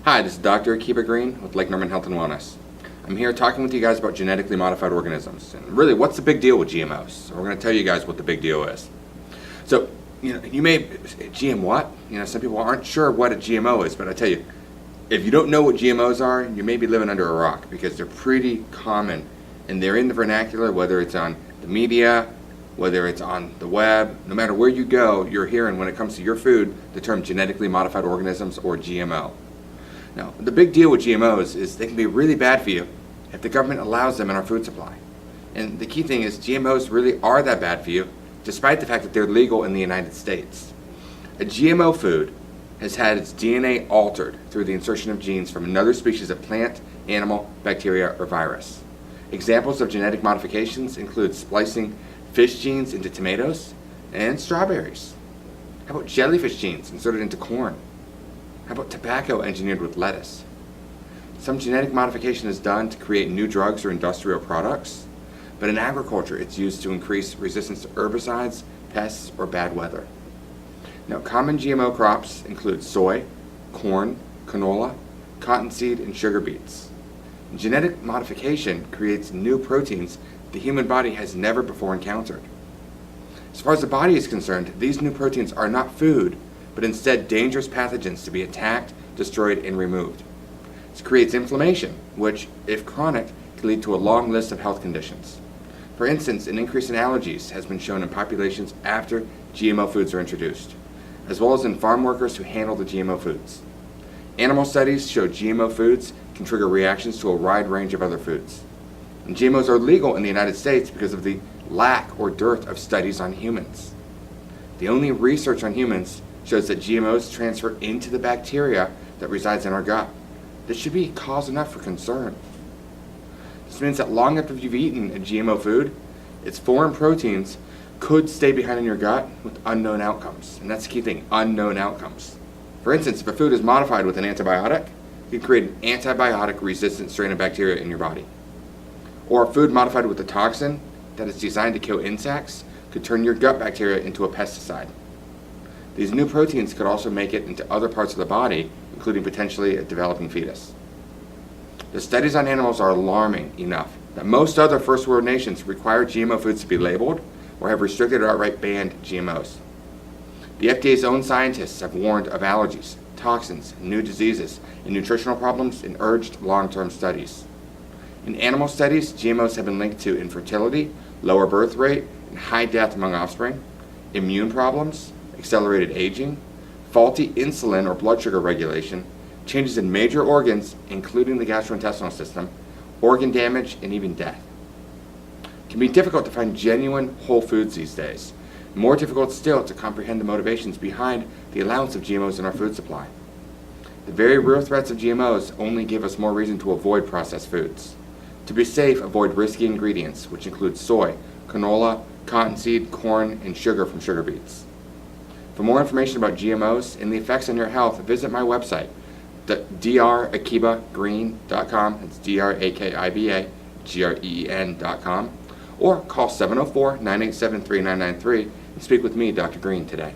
Hi, this is Dr. Akiba Green with Lake Norman Health and Wellness. I'm here talking with you guys about genetically modified organisms. And really, what's the big deal with GMOs? So we're going to tell you guys what the big deal is. So, you may say, GM what? Some people aren't sure what a GMO is, but I tell you, if you don't know what GMOs are, you may be living under a rock because they're pretty common and they're in the vernacular, whether it's on the media, whether it's on the web, no matter where you go, you're hearing when it comes to your food the term genetically modified organisms or GMO. Now, the big deal with GMOs is they can be really bad for you if the government allows them in our food supply. And the key thing is GMOs really are that bad for you, despite the fact that they're legal in the United States. A GMO food has had its DNA altered through the insertion of genes from another species of plant, animal, bacteria, or virus. Examples of genetic modifications include splicing fish genes into tomatoes and strawberries. How about jellyfish genes inserted into corn? How about tobacco engineered with lettuce? Some genetic modification is done to create new drugs or industrial products, but in agriculture it's used to increase resistance to herbicides, pests, or bad weather. Now, common GMO crops include soy, corn, canola, cottonseed, and sugar beets. Genetic modification creates new proteins the human body has never before encountered. As far as the body is concerned, these new proteins are not food, but instead dangerous pathogens to be attacked, destroyed, and removed. This creates inflammation, which, if chronic, can lead to a long list of health conditions. For instance, an increase in allergies has been shown in populations after GMO foods are introduced, as well as in farm workers who handle the GMO foods. Animal studies show GMO foods can trigger reactions to a wide range of other foods. And GMOs are legal in the United States because of the lack or dearth of studies on humans. The only research on humans shows that GMOs transfer into the bacteria that resides in our gut. This should be cause enough for concern. This means that long after you've eaten a GMO food, its foreign proteins could stay behind in your gut with unknown outcomes. And that's the key thing, unknown outcomes. For instance, if a food is modified with an antibiotic, it can create an antibiotic-resistant strain of bacteria in your body. Or a food modified with a toxin that is designed to kill insects could turn your gut bacteria into a pesticide. These new proteins could also make it into other parts of the body, including potentially a developing fetus. The studies on animals are alarming enough that most other first world nations require GMO foods to be labeled or have restricted or outright banned GMOs. The FDA's own scientists have warned of allergies, toxins, new diseases, and nutritional problems and urged long-term studies. In animal studies, GMOs have been linked to infertility, lower birth rate, and high death among offspring, immune problems, accelerated aging, faulty insulin or blood sugar regulation, changes in major organs, including the gastrointestinal system, organ damage, and even death. It can be difficult to find genuine whole foods these days. More difficult still to comprehend the motivations behind the allowance of GMOs in our food supply. The very real threats of GMOs only give us more reason to avoid processed foods. To be safe, avoid risky ingredients, which include soy, canola, cottonseed, corn, and sugar from sugar beets. For more information about GMOs and the effects on your health, visit my website, drakibagreen.com, that's DRAKIBAGREEN.com, or call 704-987-3993 and speak with me, Dr. Green, today.